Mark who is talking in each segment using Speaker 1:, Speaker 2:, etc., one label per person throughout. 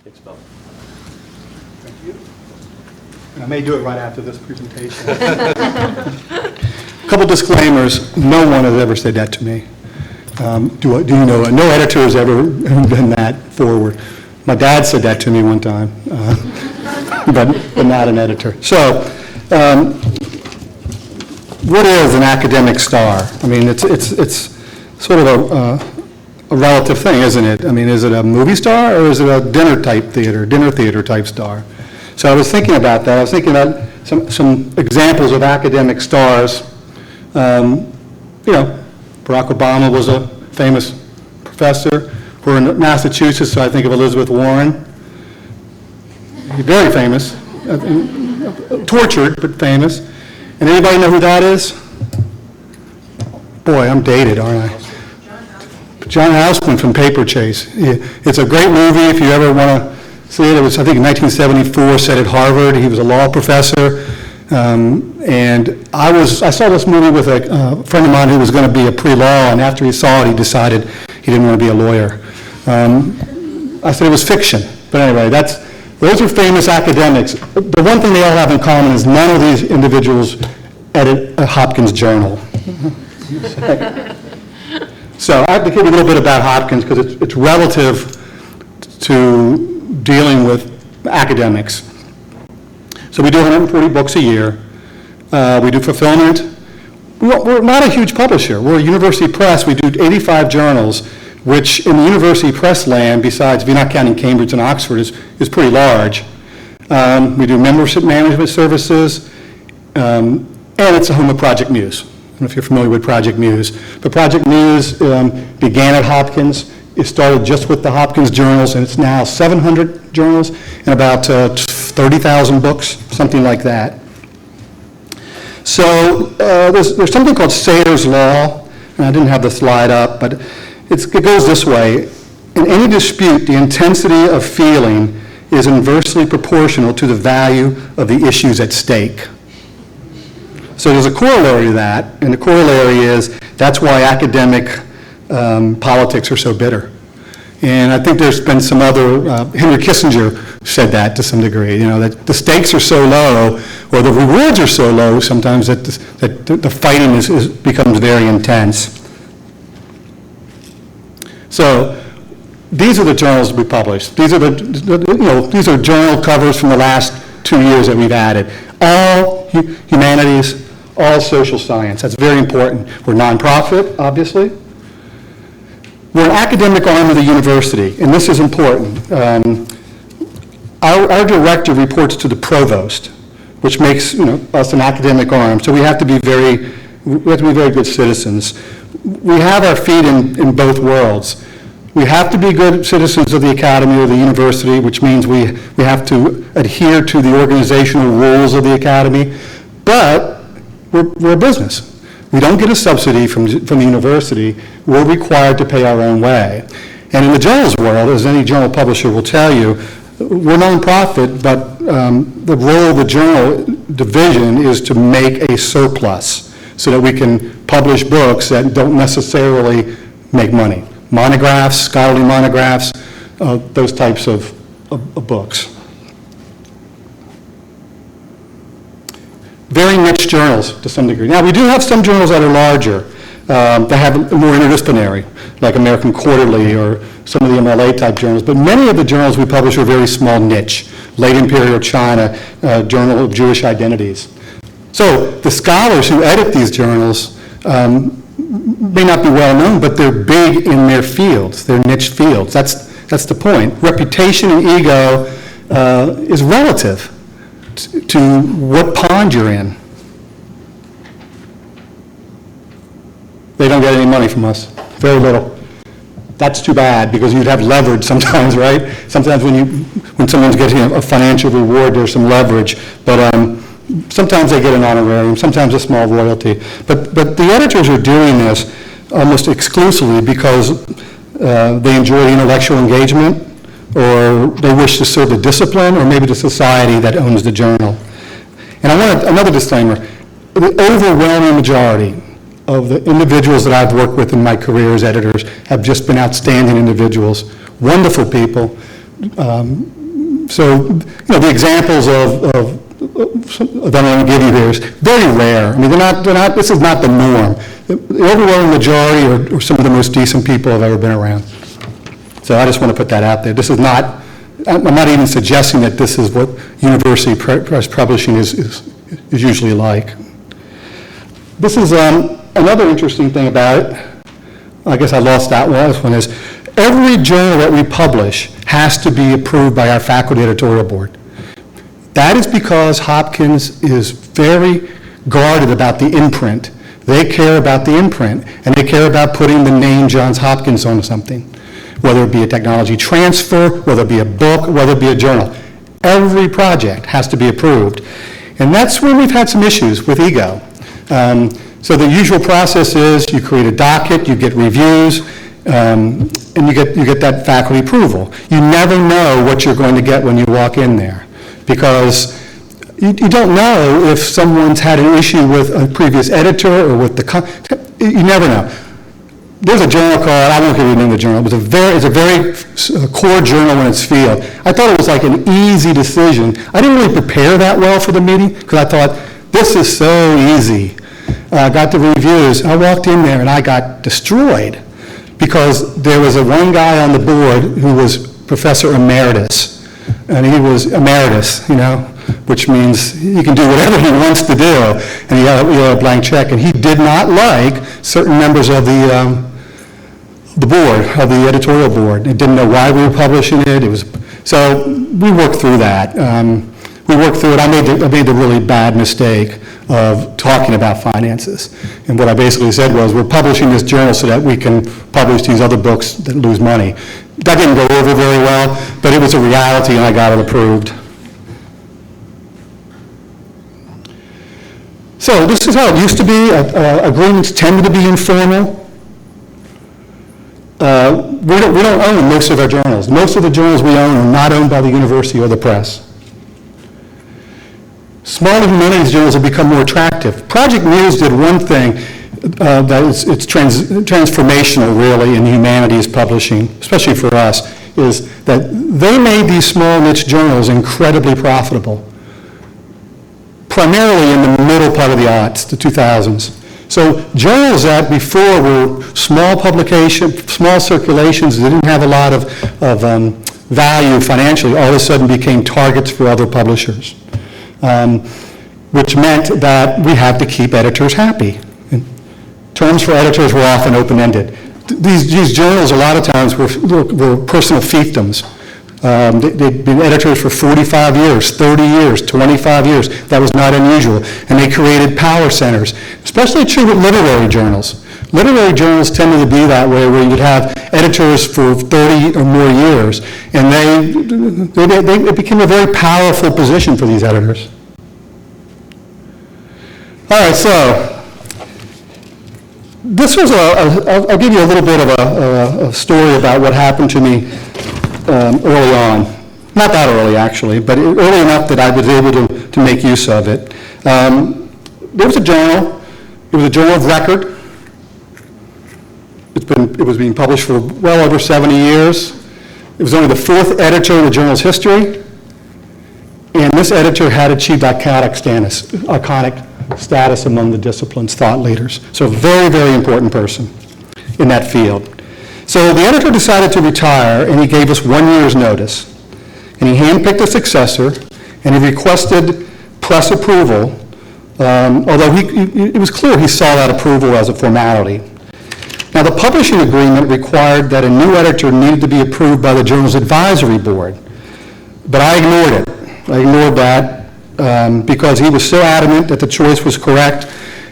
Speaker 1: Take spell.
Speaker 2: Thank you. And I may do it right after this presentation. A couple disclaimers. No one has ever said that to me. Do you know? No editor has ever been that forward. My dad said that to me one time, but not an editor. So, what is an academic star? I mean, it's sort of a relative thing, isn't it? I mean, is it a movie star or is it a dinner theater type star? So I was thinking about that. I was thinking about some examples of academic stars. Barack Obama was a famous professor. We're in Massachusetts, so I think of Elizabeth Warren. Very famous, tortured, but famous. And anybody know who that is? Boy, I'm dated, aren't I? John Houseman from Paper Chase. It's a great movie if you ever want to see it. It was, I think, in 1974, set at Harvard. He was a law professor. And I saw this movie with a friend of mine who was going to be a pre-law, and after he saw it, he decided he didn't want to be a lawyer. I said it was fiction. But anyway, those are famous academics. The one thing they all have in common is none of these individuals edit a Hopkins journal. So I have to give you a little bit about Hopkins because it's relative to dealing with academics. So we do 140 books a year. We do fulfillment. We're not a huge publisher. We're a university press. We do 85 journals, which in the university press land, besides, if you're not counting Cambridge and Oxford, is pretty large. We do membership management services, and it's a home of Project Muse. I don't know if you're familiar with Project Muse. But Project Muse began at Hopkins. It started just with the Hopkins journals, and it's now 700 journals and about 30,000 books, something like that. So there's something called Sayers' Law, and I didn't have the slide up, but it goes this way. In any dispute, the intensity of feeling is inversely proportional to the value of the issues at stake. So there's a corollary to that, and the corollary is that's why academic politics are so bitter. And I think there's been some other, Henry Kissinger said that to some degree, that the stakes are so low, or the rewards are so low sometimes that the fighting becomes very intense. So these are the journals we published. These are these are journal covers from the last 2 years that we've added. All humanities, all social science. That's very important. We're nonprofit, obviously. We're an academic arm of the university, and this is important. Our director reports to the provost, which makes us an academic arm. So we have to be very good citizens. We have our feet in both worlds. We have to be good citizens of the academy or the university, which means we have to adhere to the organizational rules of the academy, but we're a business. We don't get a subsidy from the university. We're required to pay our own way. And in the journals world, as any journal publisher will tell you, we're nonprofit, but the role of the journal division is to make a surplus so that we can publish books that don't necessarily make money. Monographs, scholarly monographs, those types of books. Very niche journals to some degree. Now, we do have some journals that are larger, that have more interdisciplinary, like American Quarterly or some of the MLA type journals, but many of the journals we publish are very small niche. Late Imperial China, Journal of Jewish Identities. So the scholars who edit these journals may not be well known, but they're big in their fields, their niche fields. That's the point. Reputation and ego is relative to what pond you're in. They don't get any money from us, very little. That's too bad because you'd have leverage sometimes, right? Sometimes when someone's getting a financial reward, there's some leverage, but sometimes they get an honorarium, sometimes a small royalty. But the editors are doing this almost exclusively because they enjoy the intellectual engagement, or they wish to serve the discipline, or maybe the society that owns the journal. And I want another disclaimer. The overwhelming majority of the individuals that I've worked with in my career as editors have just been outstanding individuals, wonderful people, So, the examples that I'm going to give you here is very rare. I mean, this is not the norm. The overwhelming majority are some of the most decent people I've ever been around. So I just want to put that out there. This is not, I'm not even suggesting that this is what university press publishing is usually like. This is another interesting thing about it. I guess I lost that one, is every journal that we publish has to be approved by our faculty editorial board. That is because Hopkins is very guarded about the imprint. They care about the imprint, and they care about putting the name Johns Hopkins on something, whether it be a technology transfer, whether it be a book, whether it be a journal. Every project has to be approved. And that's where we've had some issues with ego. So the usual process is you create a docket, you get reviews, and you get that faculty approval. You never know what you're going to get when you walk in there, because you don't know if someone's had an issue with a previous editor or with you never know. There's a journal called, I won't give you the name of the journal, it's a very core journal in its field. I thought it was like an easy decision. I didn't really prepare that well for the meeting, because I thought, this is so easy. I got the reviews. I walked in there and I got destroyed, because there was one guy on the board who was Professor Emeritus, and he was emeritus, which means he can do whatever he wants to do, and he had a blank check, and he did not like certain members of the board, of the editorial board. They didn't know why we were publishing it. So we worked through that. We worked through it. I made the really bad mistake of talking about finances. And what I basically said was, we're publishing this journal so that we can publish these other books that lose money. That didn't go over very well, but it was a reality, and I got it approved. So this is how it used to be. Agreements tended to be informal. We don't own most of our journals. Most of the journals we own are not owned by the university or the press. Smaller humanities journals have become more attractive. Project Muse did one thing that it's transformational, really, in humanities publishing, especially for us, is that they made these small niche journals incredibly profitable, primarily in the middle part of the aughts, the 2000s. So journals that before were small publication, small circulations, didn't have a lot of value financially, all of a sudden became targets for other publishers. Which meant that we had to keep editors happy. And terms for editors were often open-ended. These journals, a lot of times, were personal fiefdoms. They'd been editors for 45 years, 30 years, 25 years. That was not unusual. And they created power centers, especially true with literary journals. Literary journals tended to be that way, where you'd have editors for 30 or more years, and it became a very powerful position for these editors. All right, so this was I'll give you a little bit of a story about what happened to me early on. Not that early, actually, but early enough that I was able to make use of it. There was a journal. It was a journal of record. It was being published for well over 70 years. It was only the fourth editor in the journal's history, and this editor had achieved iconic status among the discipline's thought leaders. So a very, very important person in that field. So the editor decided to retire, and he gave us 1 year's notice. And he handpicked a successor, and he requested press approval, although it was clear he saw that approval as a formality. Now, the publishing agreement required that a new editor needed to be approved by the journal's advisory board, but I ignored it. I ignored that because he was so adamant that the choice was correct.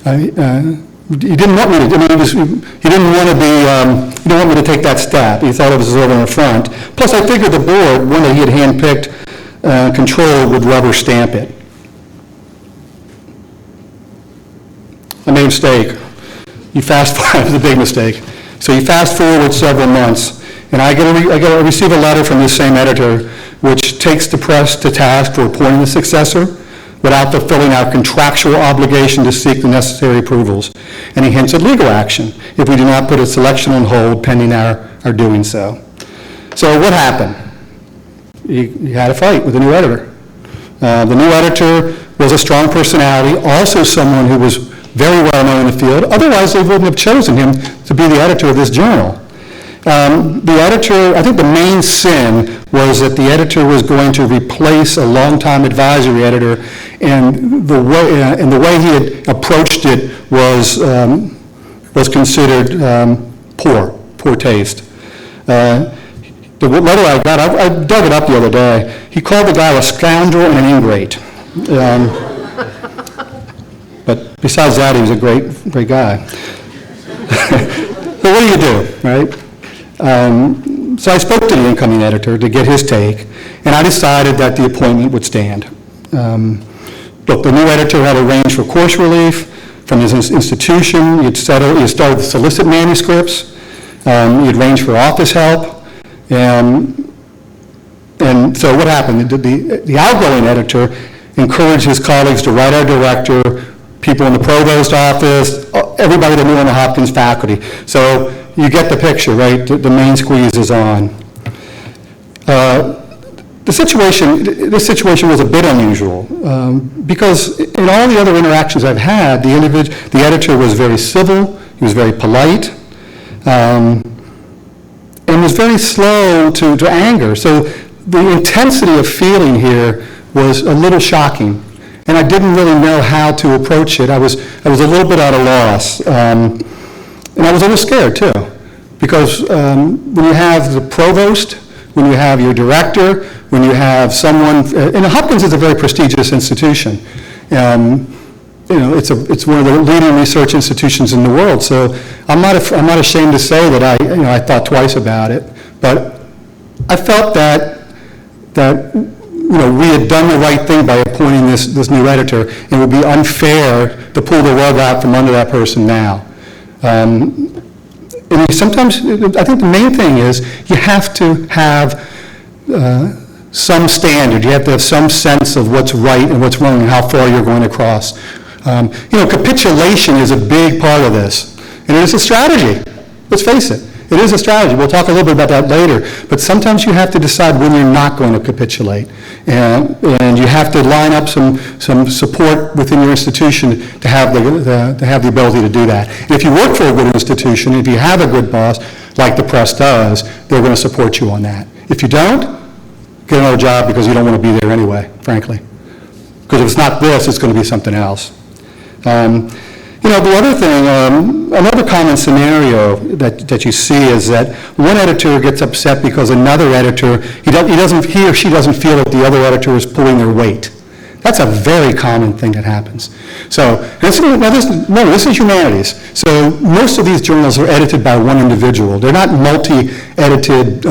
Speaker 2: He didn't want me to. I mean, he didn't want me to take that step. He thought it was a little in the front. Plus, I figured the board, one that he had handpicked, controlled, would rubber stamp it. I made a mistake. It was a big mistake. So you fast forward several months, and I receive a letter from this same editor, which takes the press to task for appointing the successor without fulfilling our contractual obligation to seek the necessary approvals. And he hints at legal action if we do not put a selection on hold pending our doing so. So what happened? he had a fight with the new editor. The new editor was a strong personality, also someone who was very well known in the field. Otherwise, they wouldn't have chosen him to be the editor of this journal. The editor, I think the main sin was that the editor was going to replace a longtime advisory editor, and the way he had approached it was considered poor taste. The letter I got, I dug it up the other day. He called the guy a scoundrel and an ingrate. But besides that, he was a great guy. So what do you do, right? So I spoke to the incoming editor to get his take, and I decided that the appointment would stand. Look, the new editor had arranged for course relief from his institution. He had started to solicit manuscripts. He had arranged for office help. And so what happened? The outgoing editor encouraged his colleagues to write our director, people in the provost office, everybody that knew on the Hopkins faculty. So you get the picture, right? The main squeeze is on. This situation was a bit unusual because in all the other interactions I've had, the editor was very civil, he was very polite, and was very slow to anger. So the intensity of feeling here was a little shocking, and I didn't really know how to approach it. I was a little bit at a loss, and I was a little scared too, because when you have the provost, when you have your director, when you have someone, and Hopkins is a very prestigious institution. It's one of the leading research institutions in the world. So I'm not ashamed to say that I thought twice about it. But I felt that we had done the right thing by appointing this new editor, and it would be unfair to pull the rug out from under that person now. And sometimes I think the main thing is you have to have some standard. You have to have some sense of what's right and what's wrong and how far you're going to cross. Capitulation is a big part of this, and it is a strategy. Let's face it. It is a strategy. We'll talk a little bit about that later, but sometimes you have to decide when you're not going to capitulate, and you have to line up some support within your institution to have the ability to do that. And if you work for a good institution, if you have a good boss, like the press does, they're going to support you on that. If you don't, get another job because you don't want to be there anyway, frankly. Because if it's not this, it's going to be something else. The other thing, another common scenario that you see is that one editor gets upset because another editor, he or she doesn't feel that the other editor is pulling their weight. That's a very common thing that happens. So, this is humanities. So most of these journals are edited by one individual. They're not multi-edited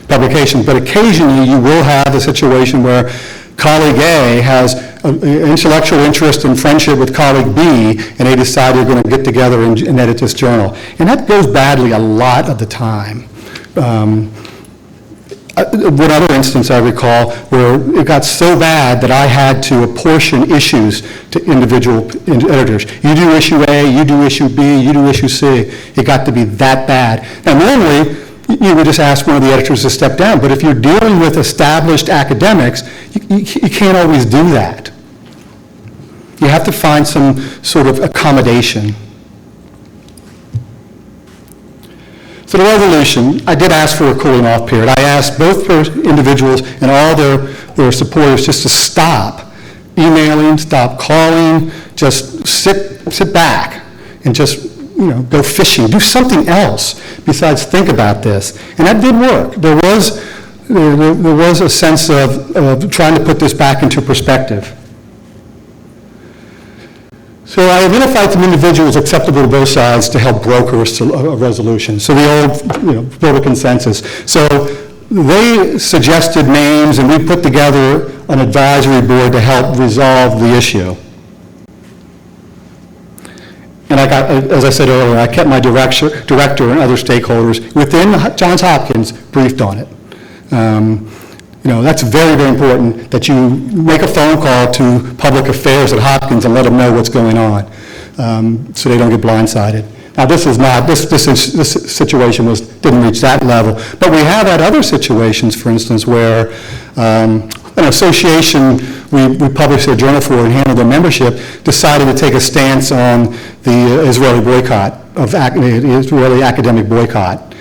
Speaker 2: publications, but occasionally you will have a situation where colleague A has an intellectual interest and friendship with colleague B, and they decide they're going to get together and edit this journal. And that goes badly a lot of the time. One other instance I recall where it got so bad that I had to apportion issues to individual editors. You do issue A, you do issue B, you do issue C. It got to be that bad. Now normally, you would just ask one of the editors to step down, but if you're dealing with established academics, you can't always do that. You have to find some sort of accommodation. So the resolution, I did ask for a cooling off period. I asked both individuals and all their supporters just to stop emailing, stop calling, just sit back and just go fishing, do something else besides think about this. And that did work. There was a sense of trying to put this back into perspective. So I identified some individuals acceptable to both sides to help broker a resolution. So the old, build a consensus. So they suggested names, and we put together an advisory board to help resolve the issue. And as I said earlier, I kept my director and other stakeholders within Johns Hopkins briefed on it. That's very, very important that you make a phone call to public affairs at Hopkins and let them know what's going on, so they don't get blindsided. Now, this situation didn't reach that level, but we have had other situations, for instance, where An association we published their journal for and handled their membership decided to take a stance on the Israeli boycott, the Israeli academic boycott.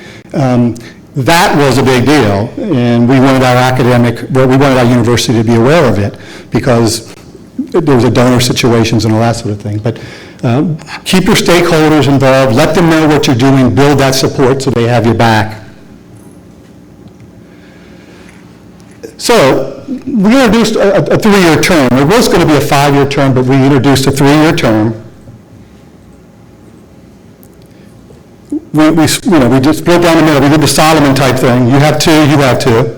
Speaker 2: That was a big deal, and we wanted our university to be aware of it because there was a donor situations and all that sort of thing. But keep your stakeholders involved, let them know what you're doing, build that support so they have your back. So we introduced a 3-year term. It was going to be a 5-year term, but we introduced a 3-year term. We just split down the middle. We did the Solomon type thing. You have 2, you have 2.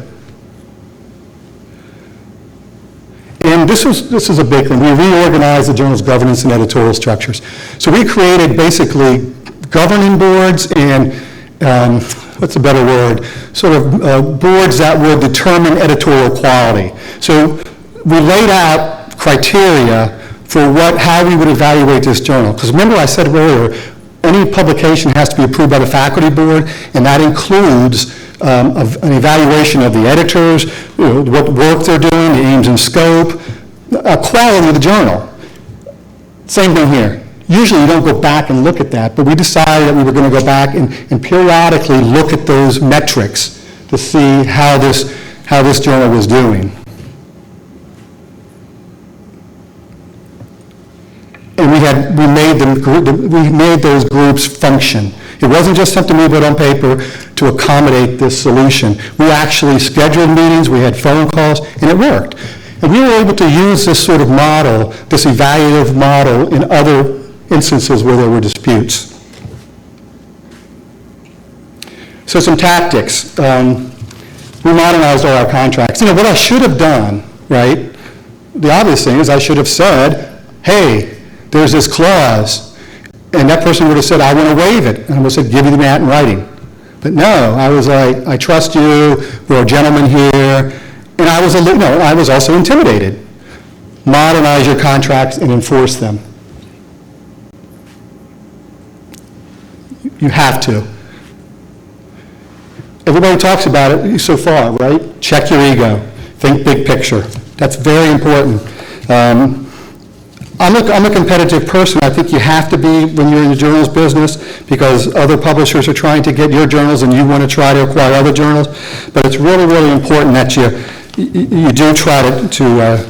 Speaker 2: And this is a big thing. We reorganized the journal's governance and editorial structures. So we created basically governing boards and, what's a better word, sort of boards that would determine editorial quality. So we laid out criteria for how we would evaluate this journal. Because remember I said earlier, any publication has to be approved by the faculty board, and that includes an evaluation of the editors, what work they're doing, the aims and scope, quality of the journal. Same thing here. Usually you don't go back and look at that, but we decided that we were going to go back and periodically look at those metrics to see how this journal was doing. And we made those groups function. It wasn't just something we put on paper to accommodate this solution. We actually scheduled meetings, we had phone calls, and it worked. And we were able to use this sort of model, this evaluative model, in other instances where there were disputes. So some tactics. We modernized all our contracts. What I should have done, right? The obvious thing is I should have said, hey, there's this clause, and that person would have said, I want to waive it. And I would have said, give me that in writing. But no, I was like, I trust you, we're a gentleman here, and I was also intimidated. Modernize your contracts and enforce them. You have to. Everybody talks about it so far, right? Check your ego. Think big picture. That's very important. I'm a competitive person. I think you have to be when you're in the journals business because other publishers are trying to get your journals and you want to try to acquire other journals. But it's really, really important that you do try to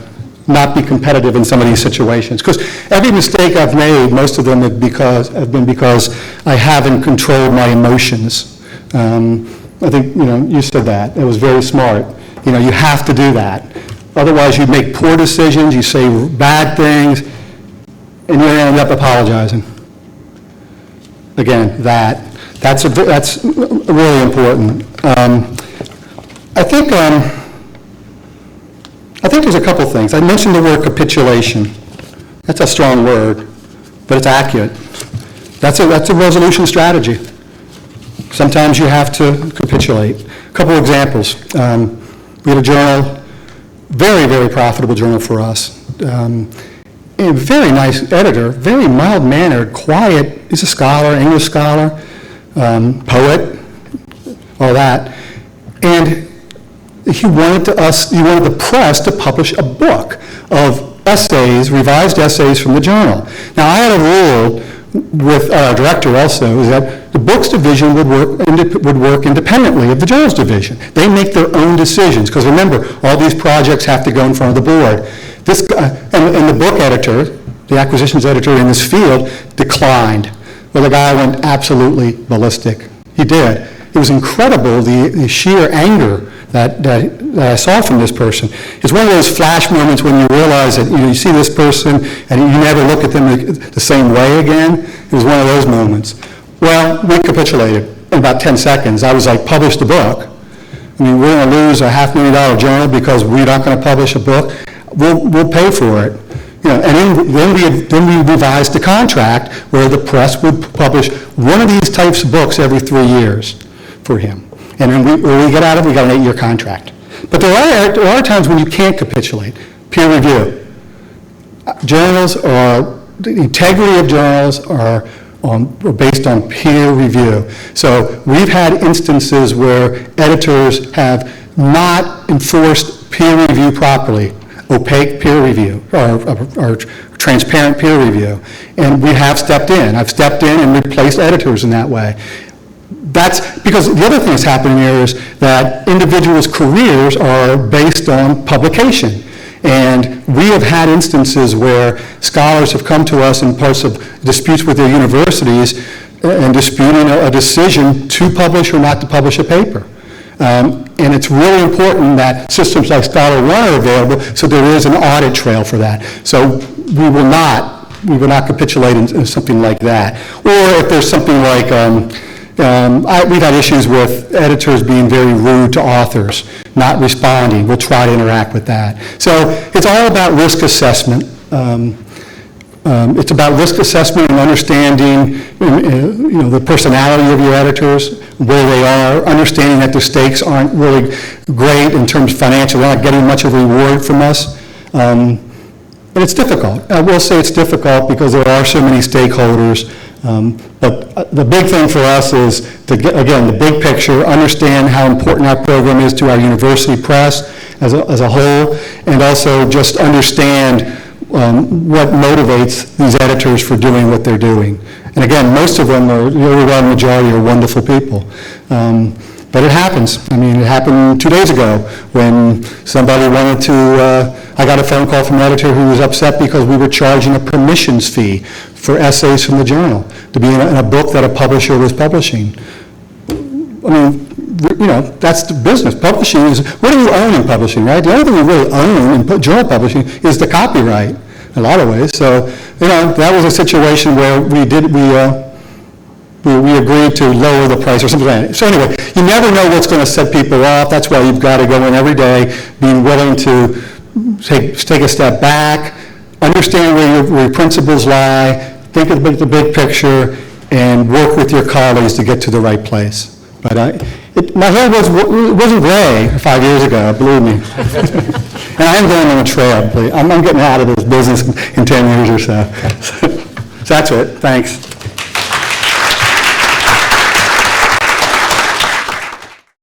Speaker 2: not be competitive in some of these situations. Because every mistake I've made, most of them have been because I haven't controlled my emotions. I think, you said that. It was very smart. You have to do that. Otherwise, you make poor decisions, you say bad things, and you end up apologizing. Again, that's really important. I think there's a couple things. I mentioned the word capitulation. That's a strong word, but it's accurate. That's a resolution strategy. Sometimes you have to capitulate. A couple examples. We had a journal, very, very profitable journal for us. A very nice editor, very mild-mannered, quiet. He's a scholar, English scholar, poet, all that. And he wanted the press to publish a book of essays, revised essays from the journal. Now, I had a rule with our director also, is that the books division would work independently of the journals division. They make their own decisions, because remember, all these projects have to go in front of the board. And the book editor, the acquisitions editor in this field, declined. Well, the guy went absolutely ballistic. He did. It was incredible, the sheer anger that I saw from this person. It's one of those flash moments when you realize that you see this person and you never look at them the same way again. It was one of those moments. Well, we capitulated in about 10 seconds. I was like, publish the book. I mean, we're going to lose a $500,000 journal because we're not going to publish a book. We'll pay for it. And then we revised the contract where the press would publish one of these types of books every 3 years for him. And then when we get out of it, we got an 8-year contract. But there are times when you can't capitulate. Peer review. The integrity of journals are based on peer review. So we've had instances where editors have not enforced peer review properly, opaque peer review, or transparent peer review. And we have stepped in. I've stepped in and replaced editors in that way. That's because the other thing that's happening here is that individuals' careers are based on publication. And we have had instances where scholars have come to us in parts of disputes with their universities and disputing a decision to publish or not to publish a paper. And it's really important that systems like Scholar One are available so there is an audit trail for that. So we will not capitulate in something like that. Or if there's something like, we've had issues with editors being very rude to authors, not responding. We'll try to interact with that. So it's all about risk assessment. It's about risk assessment and understanding, the personality of your editors, where they are, understanding that the stakes aren't really great in terms of financial. They're not getting much of a reward from us. And it's difficult. I will say it's difficult because there are so many stakeholders. But the big thing for us is to get, again, the big picture, understand how important our program is to our university press as a whole, and also just understand what motivates these editors for doing what they're doing. And again, most of them, the overwhelming majority, are wonderful people. But it happens. I mean, it happened 2 days ago when somebody wanted to, I got a phone call from an editor who was upset because we were charging a permissions fee for essays from the journal to be in a book that a publisher was publishing. I mean, that's the business. Publishing is, what do you own in publishing, right? The only thing we really own in journal publishing is the copyright in a lot of ways. So, that was a situation where we agreed to lower the price or something like that. So anyway, you never know what's going to set people off. That's why you've got to go in every day, being willing to take a step back, understand where your principles lie, think of the big picture, and work with your colleagues to get to the right place. But my hair wasn't gray 5 years ago, believe me. And I am going on a trail. I'm getting out of this business in 10 years or so. So that's it. Thanks.